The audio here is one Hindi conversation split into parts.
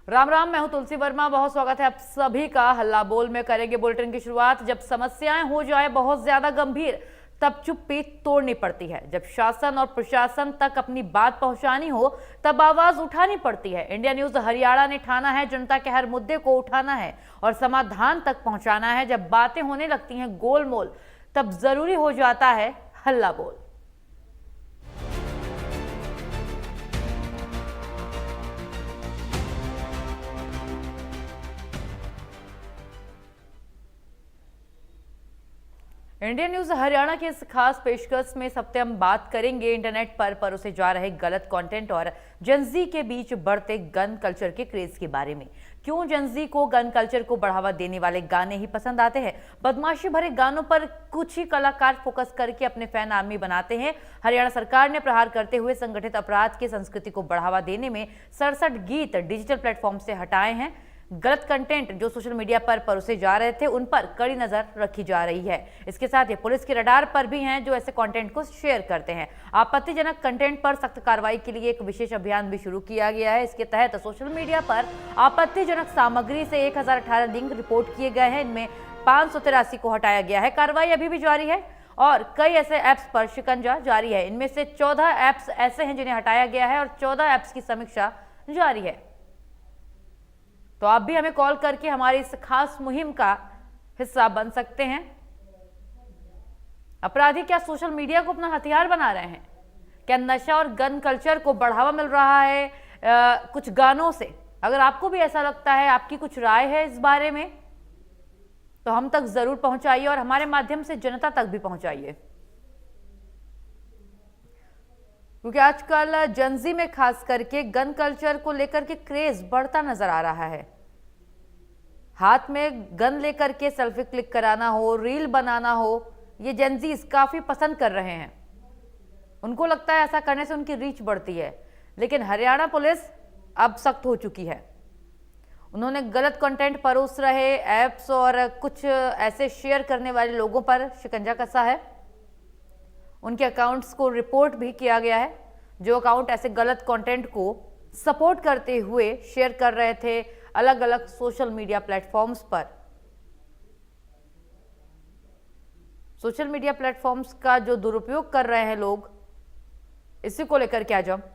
राम राम, मैं हूं तुलसी वर्मा। बहुत स्वागत है आप सभी का। हल्ला बोल में करेंगे बुलेटिन की शुरुआत। जब समस्याएं हो जाए बहुत ज्यादा गंभीर तब चुप्पी तोड़नी पड़ती है। जब शासन और प्रशासन तक अपनी बात पहुंचानी हो तब आवाज उठानी पड़ती है। इंडिया न्यूज हरियाणा ने ठाना है जनता के हर मुद्दे को उठाना है और समाधान तक पहुंचाना है। जब बातें होने लगती हैं गोलमोल तब जरूरी हो जाता है हल्ला बोल। इंडिया न्यूज हरियाणा की इस खास पेशकश में इस हफ्ते हम बात करेंगे इंटरनेट पर परोसे जा रहे गलत कंटेंट और जेनजी के बीच बढ़ते गन कल्चर के क्रेज के बारे में। क्यों जेनजी को गन कल्चर को बढ़ावा देने वाले गाने ही पसंद आते हैं? बदमाशी भरे गानों पर कुछ ही कलाकार फोकस करके अपने फैन आर्मी बनाते हैं। हरियाणा सरकार ने प्रहार करते हुए संगठित अपराध की संस्कृति को बढ़ावा देने में 67 गीत डिजिटल प्लेटफॉर्म से हटाए हैं। गलत कंटेंट जो सोशल मीडिया पर परोसे जा रहे थे उन पर कड़ी नजर रखी जा रही है। इसके साथ ही पुलिस के रडार पर भी हैं जो ऐसे कंटेंट को शेयर करते हैं। आपत्तिजनक कंटेंट पर सख्त कार्रवाई के लिए एक विशेष अभियान भी शुरू किया गया है। इसके तहत सोशल मीडिया पर आपत्तिजनक सामग्री से 1018 लिंक रिपोर्ट किए गए हैं। इनमें 583 को हटाया गया है। कार्रवाई अभी भी जारी है और कई ऐसे ऐप्स पर शिकंजा जारी है। इनमें से 14 ऐप्स ऐसे हैं जिन्हें हटाया गया है और 14 ऐप्स की समीक्षा जारी है। तो आप भी हमें कॉल करके हमारी इस खास मुहिम का हिस्सा बन सकते हैं। अपराधी क्या सोशल मीडिया को अपना हथियार बना रहे हैं? क्या नशा और गन कल्चर को बढ़ावा मिल रहा है कुछ गानों से? अगर आपको भी ऐसा लगता है, आपकी कुछ राय है इस बारे में, तो हम तक जरूर पहुंचाइए और हमारे माध्यम से जनता तक भी पहुंचाइए। क्योंकि आजकल जेनजी में खास करके गन कल्चर को लेकर के क्रेज बढ़ता नजर आ रहा है। हाथ में गन लेकर के सेल्फी क्लिक कराना हो, रील बनाना हो, ये जेनजी काफी पसंद कर रहे हैं। उनको लगता है ऐसा करने से उनकी रीच बढ़ती है। लेकिन हरियाणा पुलिस अब सख्त हो चुकी है। उन्होंने गलत कंटेंट परोस रहे ऐप्स और कुछ ऐसे शेयर करने वाले लोगों पर शिकंजा कसा है। उनके अकाउंट्स को रिपोर्ट भी किया गया है। जो अकाउंट ऐसे गलत कंटेंट को सपोर्ट करते हुए शेयर कर रहे थे अलग अलग सोशल मीडिया प्लेटफॉर्म्स पर। सोशल मीडिया प्लेटफॉर्म्स का जो दुरुपयोग कर रहे हैं लोग, इसी को लेकर क्या जब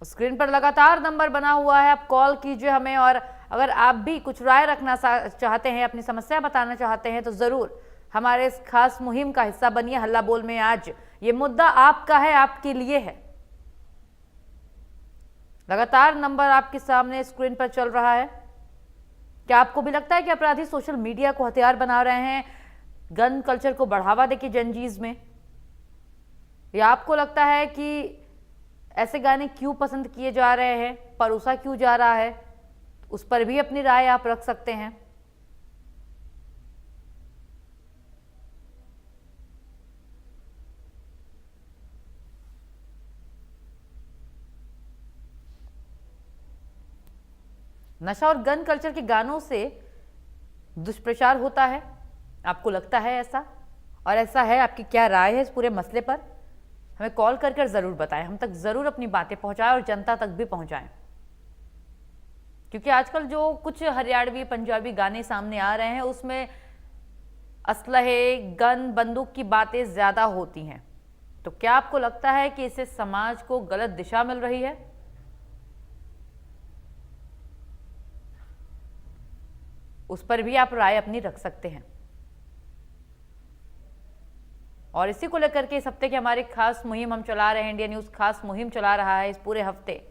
स्क्रीन पर लगातार नंबर बना हुआ है, आप कॉल कीजिए हमें। और अगर आप भी कुछ राय रखना चाहते हैं, अपनी समस्या बताना चाहते हैं, तो जरूर हमारे इस खास मुहिम का हिस्सा बनिए। हल्ला बोल में आज ये मुद्दा आपका है, आपके लिए है। लगातार नंबर आपके सामने स्क्रीन पर चल रहा है। क्या आपको भी लगता है कि अपराधी सोशल मीडिया को हथियार बना रहे हैं गन कल्चर को बढ़ावा देके जेनजीज में? या आपको लगता है कि ऐसे गाने क्यों पसंद किए जा रहे हैं, परोसा क्यों जा रहा है? उस पर भी अपनी राय आप रख सकते हैं। नशा और गन कल्चर के गानों से दुष्प्रचार होता है, आपको लगता है ऐसा? और ऐसा है, आपकी क्या राय है इस पूरे मसले पर? हमें कॉल कर जरूर बताएं, हम तक जरूर अपनी बातें पहुंचाएं और जनता तक भी पहुंचाएं। क्योंकि आजकल जो कुछ हरियाणवी पंजाबी गाने सामने आ रहे हैं उसमें असलहे, गन, बंदूक की बातें ज्यादा होती हैं। तो क्या आपको लगता है कि इससे समाज को गलत दिशा मिल रही है? उस पर भी आप राय अपनी रख सकते हैं। और इसी को लेकर के इस हफ्ते की हमारी खास मुहिम हम चला रहे हैं। इंडिया न्यूज खास मुहिम चला रहा है इस पूरे हफ्ते।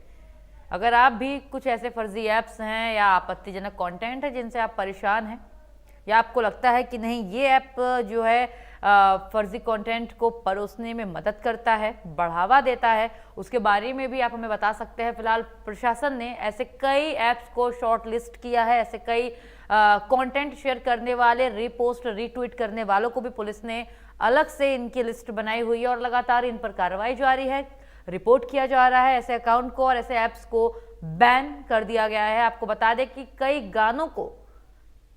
अगर आप भी कुछ ऐसे फर्जी ऐप्स हैं या आपत्तिजनक कंटेंट है जिनसे आप परेशान हैं, या आपको लगता है कि नहीं ये ऐप जो है फर्जी कंटेंट को परोसने में मदद करता है, बढ़ावा देता है, उसके बारे में भी आप हमें बता सकते हैं। फिलहाल प्रशासन ने ऐसे कई ऐप्स को शॉर्ट लिस्ट किया है। ऐसे कई कंटेंट शेयर करने वाले, रीपोस्ट, रीट्वीट करने वालों को भी पुलिस ने अलग से इनकी लिस्ट बनाई हुई है और लगातार इन पर कार्रवाई जारी है। रिपोर्ट किया जा रहा है ऐसे अकाउंट को और ऐसे ऐप्स को बैन कर दिया गया है। आपको बता दें कि कई गानों को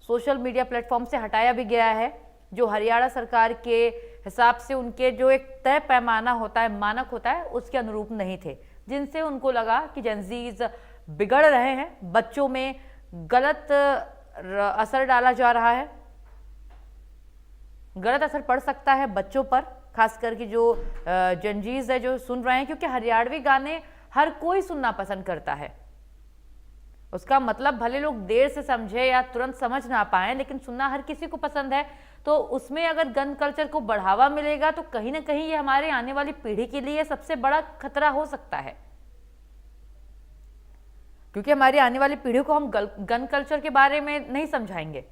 सोशल मीडिया प्लेटफॉर्म से हटाया भी गया है जो हरियाणा सरकार के हिसाब से, उनके जो एक तय पैमाना होता है, मानक होता है, उसके अनुरूप नहीं थे, जिनसे उनको लगा कि जेनजीज बिगड़ रहे हैं, बच्चों में गलत असर डाला जा रहा है, गलत असर पड़ सकता है बच्चों पर, खास करके जो जेनजीज है जो सुन रहे हैं, क्योंकि हरियाणवी गाने हर कोई सुनना पसंद करता है। उसका मतलब भले लोग देर से समझे या तुरंत समझ ना पाए, लेकिन सुनना हर किसी को पसंद है। तो उसमें अगर गन कल्चर को बढ़ावा मिलेगा तो कहीं ना कहीं ये हमारे आने वाली पीढ़ी के लिए सबसे बड़ा खतरा हो सकता है, क्योंकि हमारी आने वाली पीढ़ी को हम गन कल्चर के बारे में नहीं समझाएंगे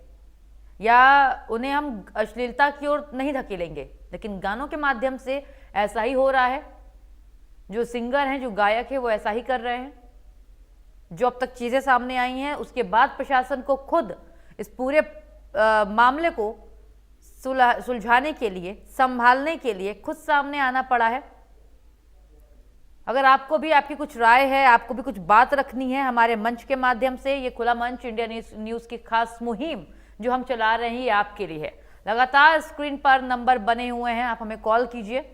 या उन्हें हम अश्लीलता की ओर नहीं धकेलेंगे, लेकिन गानों के माध्यम से ऐसा ही हो रहा है। जो सिंगर हैं, जो गायक हैं, वो ऐसा ही कर रहे हैं। जो अब तक चीजें सामने आई हैं, उसके बाद प्रशासन को खुद इस पूरे मामले को सुलझाने के लिए, संभालने के लिए खुद सामने आना पड़ा है। अगर आपको भी आपकी कुछ राय है, आपको भी कुछ बात रखनी है हमारे मंच के माध्यम से, ये खुला मंच इंडिया न्यूज की खास मुहिम जो हम चला रहे हैं, ये आपके लिए है। लगातार स्क्रीन पर नंबर बने हुए हैं, आप हमें कॉल कीजिए,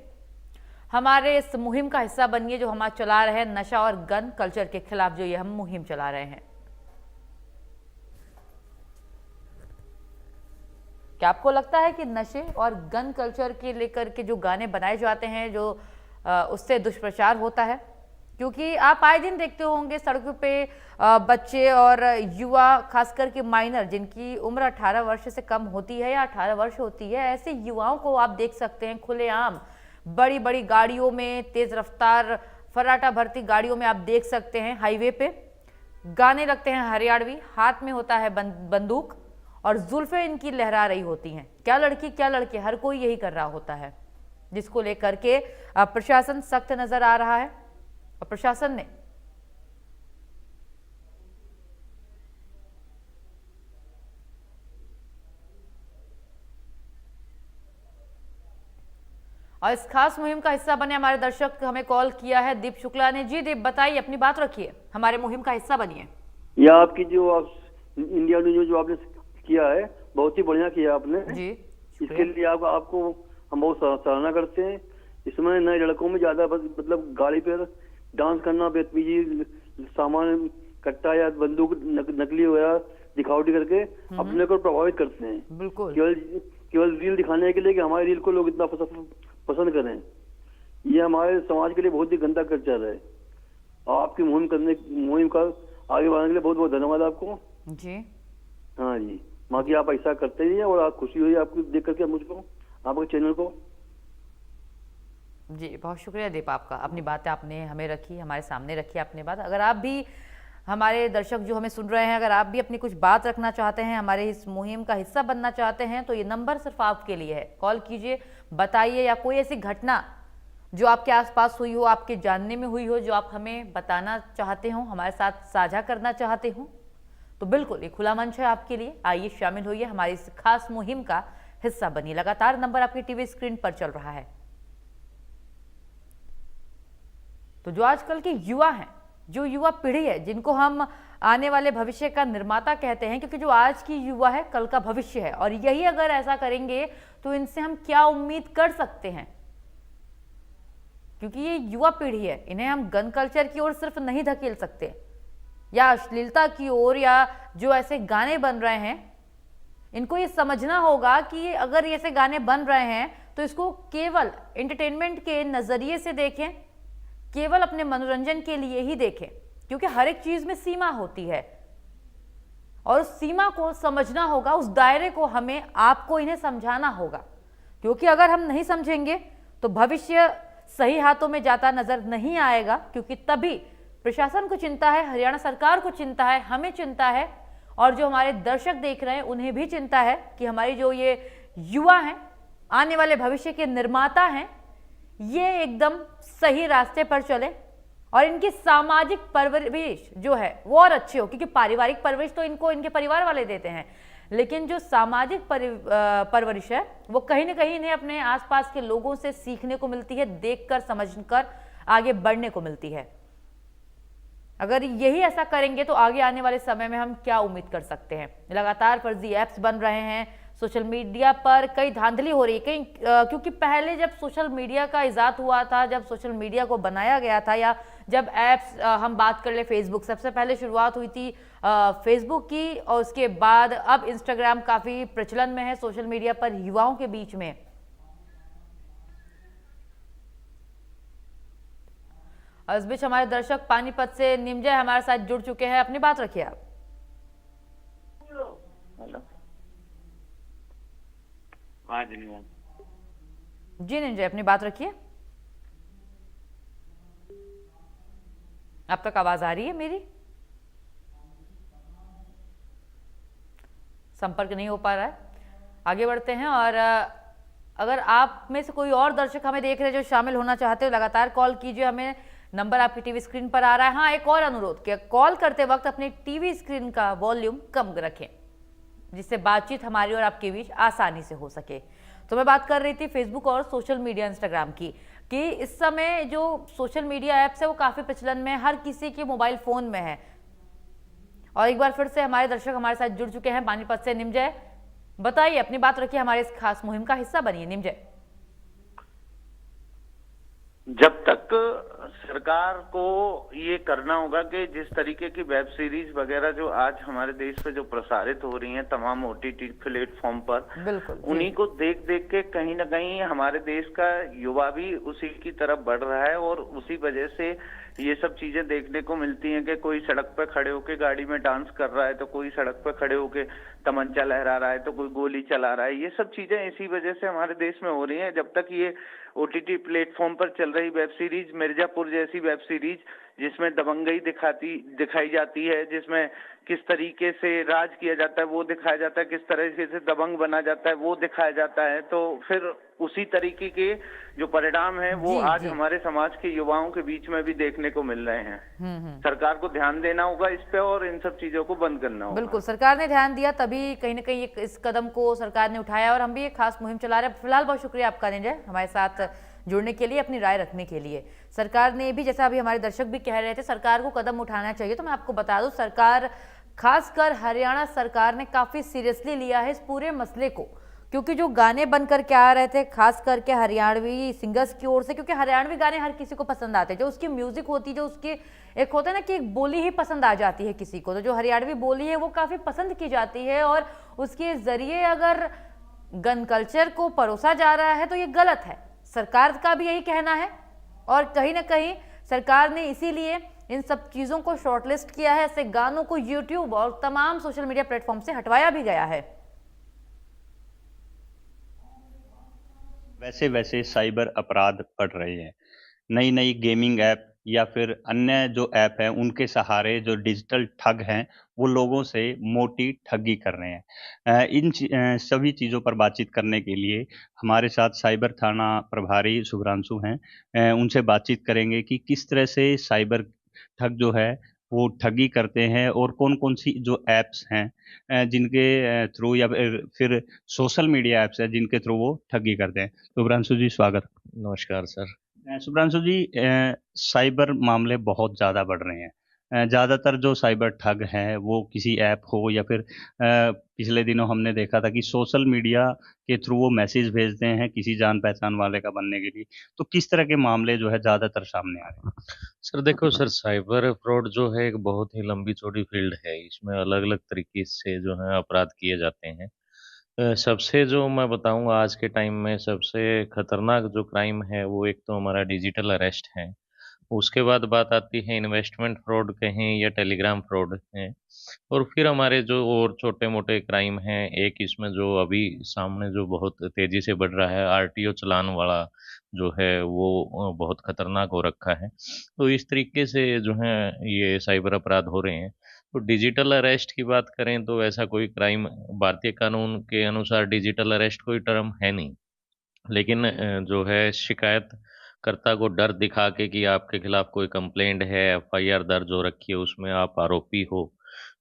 हमारे इस मुहिम का हिस्सा बनिए जो हम चला रहे हैं, नशा और गन कल्चर के खिलाफ जो ये हम मुहिम चला रहे हैं। क्या आपको लगता है कि नशे और गन कल्चर के लेकर के जो गाने बनाए जाते हैं, जो उससे दुष्प्रचार होता है? क्योंकि आप आए दिन देखते होंगे सड़कों पे बच्चे और युवा, खासकर के माइनर जिनकी उम्र 18 वर्ष से कम होती है या 18 वर्ष होती है, ऐसे युवाओं को आप देख सकते हैं खुलेआम बड़ी बड़ी गाड़ियों में, तेज रफ्तार फर्राटा भरती गाड़ियों में आप देख सकते हैं, हाईवे पे गाने लगते हैं हरियाणवी, हाथ में होता है बंदूक और जुल्फे इनकी लहरा रही होती हैं। क्या लड़की क्या लड़के, हर कोई यही कर रहा होता है, जिसको लेकर के प्रशासन सख्त नजर आ रहा है। और प्रशासन ने और इस खास मुहिम का हिस्सा बने हमारे दर्शक हमें कॉल किया है दीप शुक्ला ने। जी दीप, बताइए, अपनी बात रखिए, हमारे मुहिम का हिस्सा बनिए। या आपकी जो आप इंडिया न्यूज जो आपने किया है, बहुत ही बढ़िया किया आपने जी, इसके लिए आपको हम बहुत सराहना करते हैं। इसमें नए लड़कों में ज्यादा मतलब गाड़ी पर डांस करना, बेतमीजी सामान कट्टा या बंदूक नकली वगैरह दिखावटी करके अपने को प्रभावित करते हैं। बिल्कुल, केवल रील दिखाने के लिए कि हमारी रील को लोग इतना पसंद करें। ये हमारे समाज के लिए बहुत ही गंदा कल्चर है। आपकी मुहिम का आगे बढ़ाने के लिए बहुत बहुत धन्यवाद आपको जी। हाँ जी, बाकी आप ऐसा करते ही हैं और आप खुशी हुई आपको देख करके मुझको, आपके चैनल को। जी बहुत शुक्रिया दीप आपका, अपनी बातें आपने हमें रखी, हमारे सामने रखी आपने बात। अगर आप भी, हमारे दर्शक जो हमें सुन रहे हैं, अगर आप भी अपनी कुछ बात रखना चाहते हैं, हमारे इस मुहिम का हिस्सा बनना चाहते हैं, तो ये नंबर सिर्फ आपके लिए है। कॉल कीजिए, बताइए, या कोई ऐसी घटना जो आपके आसपास हुई हो, आपके जानने में हुई हो, जो आप हमें बताना चाहते हो, हमारे साथ साझा करना चाहते हो, तो बिल्कुल ये खुला मंच है आपके लिए। आइए, शामिल होइए, हमारी इस खास मुहिम का हिस्सा बनिए। लगातार नंबर आपकी टीवी स्क्रीन पर चल रहा है। तो जो आजकल के युवा हैं, जो युवा पीढ़ी है, जिनको हम आने वाले भविष्य का निर्माता कहते हैं, क्योंकि जो आज की युवा है कल का भविष्य है, और यही अगर ऐसा करेंगे तो इनसे हम क्या उम्मीद कर सकते हैं? क्योंकि ये युवा पीढ़ी है, इन्हें हम गन कल्चर की ओर सिर्फ नहीं धकेल सकते, या अश्लीलता की ओर, या जो ऐसे गाने बन रहे हैं, इनको ये समझना होगा कि अगर ऐसे गाने बन रहे हैं तो इसको केवल एंटरटेनमेंट के नजरिए से देखें, केवल अपने मनोरंजन के लिए ही देखें, क्योंकि हर एक चीज में सीमा होती है और उस सीमा को समझना होगा, उस दायरे को हमें, आपको इन्हें समझाना होगा। क्योंकि अगर हम नहीं समझेंगे तो भविष्य सही हाथों में जाता नजर नहीं आएगा, क्योंकि तभी प्रशासन को चिंता है, हरियाणा सरकार को चिंता है, हमें चिंता है, और जो हमारे दर्शक देख रहे हैं उन्हें भी चिंता है कि हमारी जो ये युवा हैं, आने वाले भविष्य के निर्माता हैं, ये एकदम सही रास्ते पर चले और इनकी सामाजिक परवरिश जो है वो और अच्छी हो। क्योंकि पारिवारिक परवरिश तो इनको इनके परिवार वाले देते हैं, लेकिन जो सामाजिक परवरिश है वो कहीं ना कहीं इन्हें अपने आसपास के लोगों से सीखने को मिलती है, देखकर समझकर आगे बढ़ने को मिलती है। अगर यही ऐसा करेंगे तो आगे आने वाले समय में हम क्या उम्मीद कर सकते हैं? लगातार फर्जी ऐप्स बन रहे हैं, सोशल मीडिया पर कई धांधली हो रही है कहीं क्योंकि पहले जब सोशल मीडिया का इजाद हुआ था, जब सोशल मीडिया को बनाया गया था, या जब ऐप्स हम बात कर ले फेसबुक, सबसे पहले शुरुआत हुई थी फेसबुक की, और उसके बाद अब इंस्टाग्राम काफ़ी प्रचलन में है सोशल मीडिया पर युवाओं के बीच में। और इस बीच हमारे दर्शक पानीपत से निमजय हमारे साथ जुड़ चुके हैं, अपनी बात रखिए आप। हेलो। जी निमजय, अपनी बात रखिए। अब तक आवाज आ रही है मेरी? संपर्क नहीं हो पा रहा है। आगे बढ़ते हैं, और अगर आप में से कोई और दर्शक हमें देख रहे हैं जो शामिल होना चाहते हो, लगातार कॉल कीजिए, हमें नंबर आपकी टीवी स्क्रीन पर आ रहा है। हाँ, एक और अनुरोध कि कॉल करते वक्त अपनी टीवी स्क्रीन का वॉल्यूम कम रखें, जिससे बातचीत हमारी और आपके बीच आसानी से हो सके। तो मैं बात कर रही थी फेसबुक और सोशल मीडिया इंस्टाग्राम की, कि इस समय जो सोशल मीडिया ऐप्स है वो काफ़ी प्रचलन में है, हर किसी के मोबाइल फ़ोन में है। और एक बार फिर से हमारे दर्शक हमारे साथ जुड़ चुके हैं पानीपत से। निमजय, बताइए, अपनी बात रखिए, हमारे इस खास मुहिम का हिस्सा बनिए। निमजय, जब तक सरकार को ये करना होगा कि जिस तरीके की वेब सीरीज वगैरह जो आज हमारे देश में जो प्रसारित हो रही हैं तमाम ओटीटी प्लेटफॉर्म पर, बिल्कुल, उन्हीं को देख देख के कहीं ना कहीं हमारे देश का युवा भी उसी की तरफ बढ़ रहा है, और उसी वजह से ये सब चीजें देखने को मिलती हैं कि कोई सड़क पर खड़े होके गाड़ी में डांस कर रहा है, तो कोई सड़क पर खड़े होके तमंचा लहरा रहा है, तो कोई गोली चला रहा है। ये सब चीजें इसी वजह से हमारे देश में हो रही हैं। जब तक ये ओटीटी प्लेटफॉर्म पर चल रही वेब सीरीज, मिर्जापुर जैसी वेब सीरीज जिसमें दबंगई दिखाई जाती है, जिसमें किस तरीके से राज किया जाता है वो दिखाया जाता है, किस तरीके से दबंग बना जाता है वो दिखाया जाता है, तो फिर उसी तरीके के जो परिणाम है वो आज हमारे समाज के युवाओं के बीच में भी देखने को मिल रहे हैं। सरकार को ध्यान देना होगा इस पे, और इन सब चीजों को बंद करना होगा। बिल्कुल, सरकार ने ध्यान दिया, तभी कहीं ना कहीं इस कदम को सरकार ने उठाया, और हम भी एक खास मुहिम चला रहे हैं। फिलहाल बहुत शुक्रिया आपका निमजय, हमारे साथ जुड़ने के लिए, अपनी राय रखने के लिए। सरकार ने भी, जैसा अभी हमारे दर्शक भी कह रहे थे, सरकार को कदम उठाना चाहिए, तो मैं आपको बता दूं, सरकार, खासकर हरियाणा सरकार ने काफी सीरियसली लिया है इस पूरे मसले को, क्योंकि जो गाने बनकर के आ रहे थे खास करके हरियाणवी सिंगर्स की ओर से, क्योंकि हरियाणवी गाने हर किसी को पसंद आते हैं, जो उसकी म्यूजिक होती है, जो उसकी एक होता है ना कि एक बोली ही पसंद आ जाती है किसी को, तो जो हरियाणवी बोली है वो काफी पसंद की जाती है, और उसके जरिए अगर गन कल्चर को परोसा जा रहा है तो ये गलत है। सरकार का भी यही कहना है, और कहीं ना कहीं सरकार ने इसीलिए इन सब चीजों को शॉर्टलिस्ट किया है, ऐसे गानों को यूट्यूब और तमाम सोशल मीडिया प्लेटफॉर्म से हटवाया भी गया है। वैसे वैसे साइबर अपराध बढ़ रहे हैं। नई नई गेमिंग ऐप या फिर अन्य जो ऐप हैं उनके सहारे जो डिजिटल ठग हैं वो लोगों से मोटी ठगी कर रहे हैं। सभी चीज़ों पर बातचीत करने के लिए हमारे साथ साइबर थाना प्रभारी शुभ्रांशु हैं। उनसे बातचीत करेंगे कि किस तरह से साइबर ठग जो है वो ठगी करते हैं, और कौन-कौन सी जो ऐप्स हैं जिनके थ्रू या फिर सोशल मीडिया ऐप्स हैं जिनके थ्रू वो ठगी करते हैं। शुभ्रांशु जी, स्वागत। नमस्कार सर। शुभ्रांशु जी, साइबर मामले बहुत ज़्यादा बढ़ रहे हैं। ज़्यादातर जो साइबर ठग हैं वो किसी ऐप हो या फिर पिछले दिनों हमने देखा था कि सोशल मीडिया के थ्रू वो मैसेज भेजते हैं किसी जान पहचान वाले का बनने के लिए। तो किस तरह के मामले जो है ज़्यादातर सामने आ रहे हैं? सर देखो सर, साइबर फ्रॉड जो है एक बहुत ही लंबी चौड़ी फील्ड है। इसमें अलग-अलग तरीके से जो है अपराध किए जाते हैं। सबसे जो मैं बताऊँगा आज के टाइम में सबसे खतरनाक जो क्राइम है वो एक तो हमारा डिजिटल अरेस्ट है। उसके बाद बात आती है इन्वेस्टमेंट फ्रॉड कहें या टेलीग्राम फ्रॉड है, और फिर हमारे जो और छोटे-मोटे क्राइम हैं, एक इसमें जो अभी सामने जो बहुत तेज़ी से बढ़ रहा है आरटीओ चालान वाला जो है वो बहुत खतरनाक हो रखा है। तो इस तरीके से जो है ये साइबर अपराध हो रहे हैं। तो डिजिटल अरेस्ट की बात करें तो ऐसा कोई क्राइम भारतीय कानून के अनुसार डिजिटल अरेस्ट कोई टर्म है नहीं। लेकिन जो है शिकायतकर्ता को डर दिखा के कि आपके खिलाफ कोई कंप्लेंट है, एफआईआर दर्ज हो रखी है, उसमें आप आरोपी हो,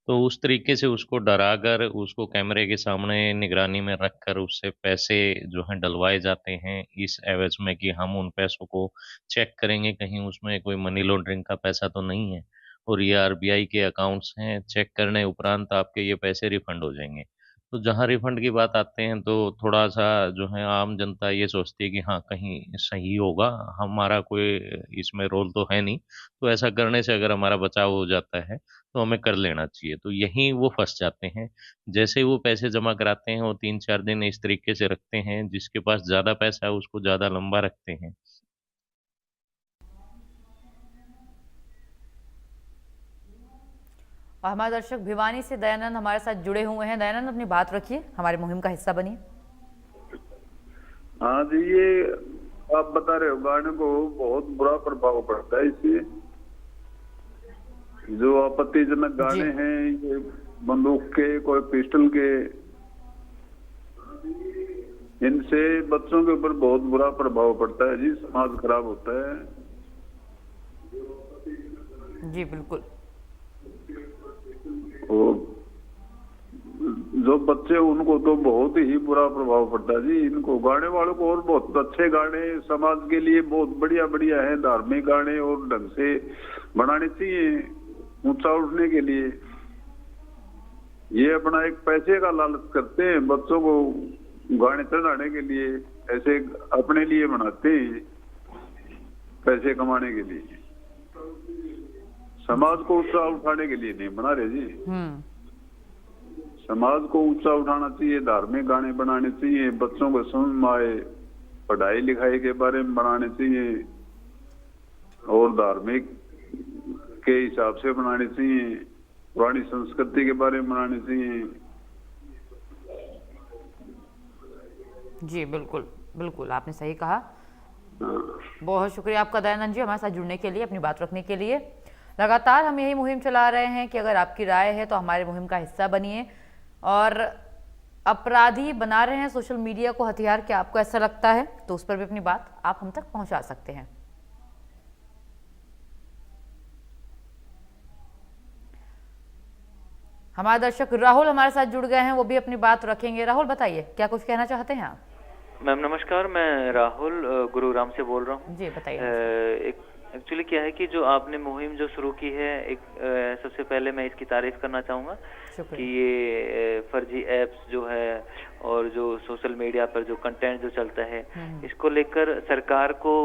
तो उस तरीके से उसको डराकर उसको कैमरे के सामने निगरानी में रखकर उससे पैसे जो हैं डलवाए जाते हैं, इस एवज में कि हम उन पैसों को चेक करेंगे कहीं उसमें कोई मनी लॉन्ड्रिंग का पैसा तो नहीं है, और ये आरबीआई के अकाउंट्स हैं, चेक करने उपरांत आपके ये पैसे रिफंड हो जाएँगे। तो जहाँ रिफंड की बात आते हैं तो थोड़ा-सा जो है आम जनता ये सोचती है कि हाँ, कहीं सही होगा, हमारा कोई इसमें रोल तो है नहीं, तो ऐसा करने से अगर हमारा बचाव हो जाता है, तो हमें कर लेना चाहिए। तो यहीं वो फँस जाते हैं। जैसे ही वो पैसे जमा कराते हैं, वो 3-4 दिन इस तरीके से रखते हैं, जिसके पास ज़्यादा पैसा है उसको ज़्यादा लंबा रखते हैं। और हमारे दर्शक भिवानी से दयानंद हमारे साथ जुड़े हुए हैं। दयानंद, अपनी बात रखिए, हमारी मुहिम का हिस्सा बनिए। हाँ जी, ये आप बता रहे हो गाने को बहुत बुरा प्रभाव पड़ता है इससे। जो आपत्तिजनक गाने हैं, ये बंदूक के, कोई पिस्टल के, इनसे बच्चों के ऊपर बहुत बुरा प्रभाव पड़ता है जी। समाज खराब होता है जी बिल्कुल। और जो बच्चे, उनको तो बहुत ही बुरा प्रभाव पड़ता है जी। इनको गाने वालों को और बहुत अच्छे गाने समाज के लिए बहुत बढ़िया बढ़िया है, धार्मिक गाने और ढंग से बनाने चाहिए ऊंचा उठने के लिए। ये अपना एक पैसे का लालच करते हैं, बच्चों को गाने चढ़ाने के लिए ऐसे अपने लिए बनाते हैं, पैसे कमाने के लिए। समाज को ऊंचा उठाने के लिए नहीं बना रहे जी। समाज को ऊंचा उठाना चाहिए, धार्मिक गाने बनाने चाहिए, बच्चों को समझ में आए, पढ़ाई लिखाई के बारे में बनाने चाहिए और धार्मिक के हिसाब से बनाने चाहिए, पुरानी संस्कृति के बारे में बनाने चाहिए। जी बिल्कुल बिल्कुल, आपने सही कहा। बहुत शुक्रिया आपका दयानंद जी, हमारे साथ जुड़ने के लिए, अपनी बात रखने के लिए। लगातार हम यही मुहिम चला रहे हैं कि अगर आपकी राय है तो हमारे मुहिम का हिस्सा बनिए। और अपराधी बना रहे हैं सोशल मीडिया को हथियार, क्या आपको ऐसा लगता है? तो उस पर भी अपनी बात आप हम तक पहुंचा सकते हैं। हमारे दर्शक राहुल हमारे साथ जुड़ गए हैं, वो भी अपनी बात रखेंगे। राहुल, बताइए, क्या कुछ कहना चाहते हैं आप? मैम नमस्कार, मैं राहुल गुरुग्राम से बोल रहा हूँ। जी बताइए। एक्चुअली क्या है कि जो आपने मुहिम जो शुरू की है, सबसे पहले मैं इसकी तारीफ करना चाहूँगा कि ये फर्जी एप्स जो है और जो सोशल मीडिया पर जो कंटेंट जो चलता है, इसको लेकर सरकार को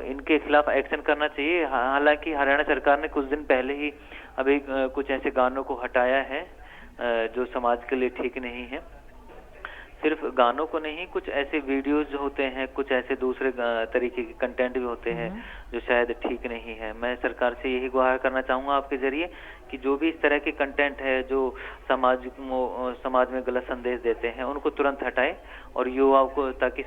इनके खिलाफ एक्शन करना चाहिए। हालांकि हरियाणा सरकार ने कुछ दिन पहले ही अभी कुछ ऐसे गानों को हटाया है जो समाज के लिए ठीक नहीं है। सिर्फ गानों को नहीं, कुछ ऐसे वीडियोज होते हैं, कुछ ऐसे दूसरे तरीके के कंटेंट भी होते हैं जो शायद ठीक नहीं है। मैं सरकार से यही गुहार करना चाहूँगा आपके जरिए कि जो भी इस तरह के कंटेंट है जो समाज में गलत संदेश देते हैं, उनको तुरंत हटाए और युवाओं को, ताकि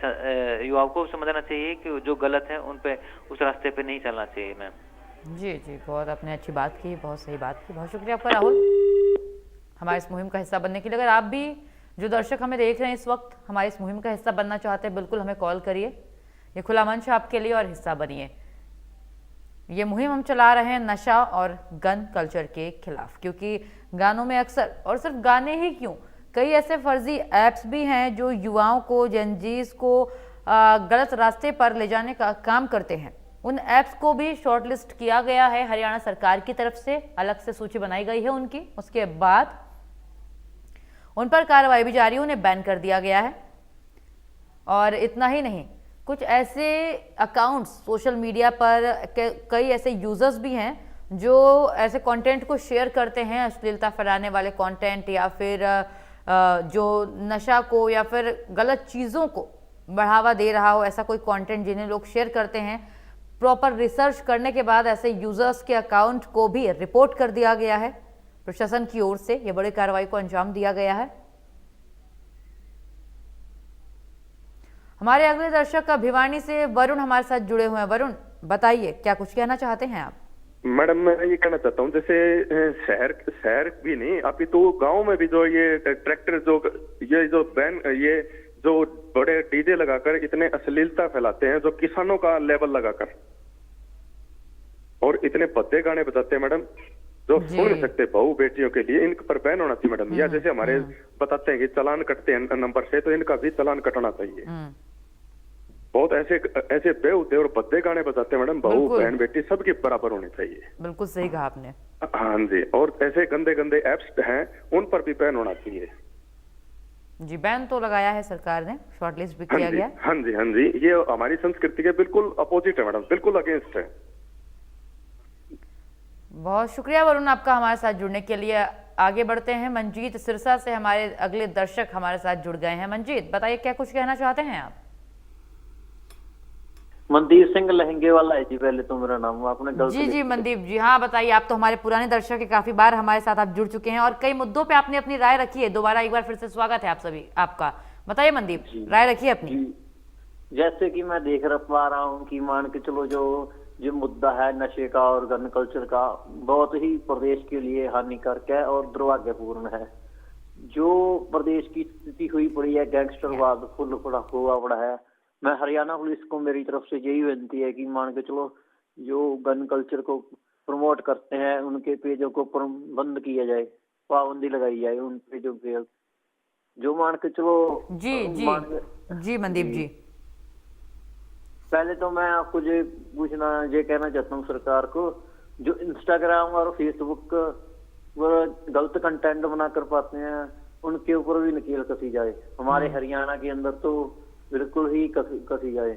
युवाओं को समझना चाहिए कि जो गलत है उन पे, उस रास्ते पे नहीं चलना चाहिए। मैम जी जी, बहुत आपने अच्छी बात की, बहुत सही बात की। बहुत शुक्रिया आपका राहुल, हमारे इस मुहिम का हिस्सा बनने के लिए। अगर आप भी जो दर्शक हमें देख रहे हैं इस वक्त हमारे इस मुहिम का हिस्सा बनना चाहते हैं, बिल्कुल हमें कॉल करिए। ये खुला मंच है आपके लिए और हिस्सा बनिए। ये मुहिम हम चला रहे हैं नशा और गन कल्चर के खिलाफ, क्योंकि गानों में अक्सर, और सिर्फ गाने ही क्यों, कई ऐसे फर्जी ऐप्स भी हैं जो युवाओं को, जेनजीज को गलत रास्ते पर ले जाने का काम करते हैं। उन ऐप्स को भी शॉर्टलिस्ट किया गया है हरियाणा सरकार की तरफ से, अलग से सूची बनाई गई है उनकी। उसके बाद उन पर कार्रवाई भी जारी, उन्हें बैन कर दिया गया है। और इतना ही नहीं, कुछ ऐसे अकाउंट्स सोशल मीडिया पर, कई ऐसे यूजर्स भी हैं जो ऐसे कंटेंट को शेयर करते हैं, अश्लीलता फैलाने वाले कंटेंट, या फिर जो नशा को या फिर गलत चीज़ों को बढ़ावा दे रहा हो, ऐसा कोई कंटेंट जिन्हें लोग शेयर करते हैं। प्रॉपर रिसर्च करने के बाद ऐसे यूजर्स के अकाउंट को भी रिपोर्ट कर दिया गया है। प्रशासन की ओर से यह बड़ी कार्रवाई को अंजाम दिया गया है। हमारे अगले दर्शक भिवानी से वरुण हमारे साथ जुड़े हुए हैं। वरुण, बताइए, क्या कुछ कहना चाहते हैं आप? मैडम, मैं ये कहना चाहता हूँ, जैसे शहर भी नहीं, अभी तो गांव में भी जो ये ट्रैक्टर जो बैन, ये जो बड़े डीजे लगाकर इतने अश्लीलता फैलाते हैं, जो किसानों का लेवल लगाकर, और इतने भद्दे गाने बजाते हैं मैडम, जो सुन नहीं सकते बहू बेटियों के लिए, इन पर बैन होना चाहिए मैडम। या जैसे हमारे बताते हैं कि चालान कटते हैं नंबर से, तो इनका भी चालान कटना चाहिए। बहुत ऐसे बेहुदे और भद्दे गाने बजाते हैं मैडम, बहू बहन बेटी सबके बराबर होने चाहिए। बिल्कुल सही कहा आपने। हाँ जी, और ऐसे गंदे गंदे एप्स हैं, उन पर भी बैन होना चाहिए। जी, बैन तो लगाया है सरकार ने, शॉर्टलिस्ट भी किया गया है। हाँ जी, हाँ जी, ये हमारी संस्कृति के बिल्कुल अपोजिट है मैडम, बिल्कुल अगेंस्ट है। बहुत शुक्रिया वरुण आपका हमारे साथ जुड़ने के लिए। आगे बढ़ते हैं, मंजीत सिरसा से हमारे अगले दर्शक हमारे साथ जुड़ गए हैं। मंजीत, बताइए क्या कुछ कहना चाहते हैं आप? मनदीप सिंह लहंगे वाला है जी, पहले तो मेरा नाम आपने गलत जी जी मनदीप जी, हाँ बताइए। आप तो हमारे पुराने दर्शक हैं, काफी बार हमारे साथ आप जुड़ चुके हैं और कई मुद्दों पे आपने अपनी राय रखी है। दोबारा एक बार फिर से स्वागत है आप सभी आपका। बताइए मनदीप, राय रखिए अपनी। जैसे कि मैं देख पा रहा हूँ कि मान के चलो जो मुद्दा है नशे का और गन कल्चर का, बहुत ही प्रदेश के लिए हानिकारक है और दुर्भाग्यपूर्ण है। जो प्रदेश की स्थिति हुई पड़ी है, गैंगस्टरवाद फुल हुआ पड़ा है। मैं हरियाणा पुलिस को मेरी तरफ से यही विनती है कि मान के चलो जो गन कल्चर को प्रमोट करते हैं उनके पेजों को बंद किया जाए, पाबंदी लगाई जाए उन पेजों पे। जो मान के चलो जी जी जी मनदीप जी, पहले तो मैं आपको ये कहना चाहता हूँ सरकार को, जो इंस्टाग्राम और फेसबुक पर गलत कंटेंट बना कर पाते हैं उनके ऊपर भी नकेल कसी जाए। हमारे हरियाणा के अंदर तो बिल्कुल ही कसी जाए।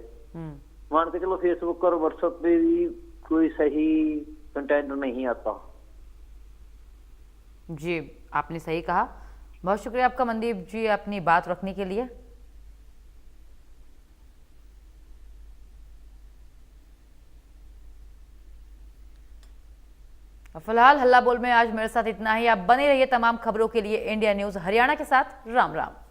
मान के चलो फेसबुक और व्हाट्सएप पे भी कोई सही कंटेंट नहीं आता। जी आपने सही कहा। बहुत शुक्रिया आपका मनदीप जी अपनी बात रखने के लिए। फिलहाल हल्ला बोल में आज मेरे साथ इतना ही। आप बने रहिए तमाम खबरों के लिए इंडिया न्यूज हरियाणा के साथ। राम राम।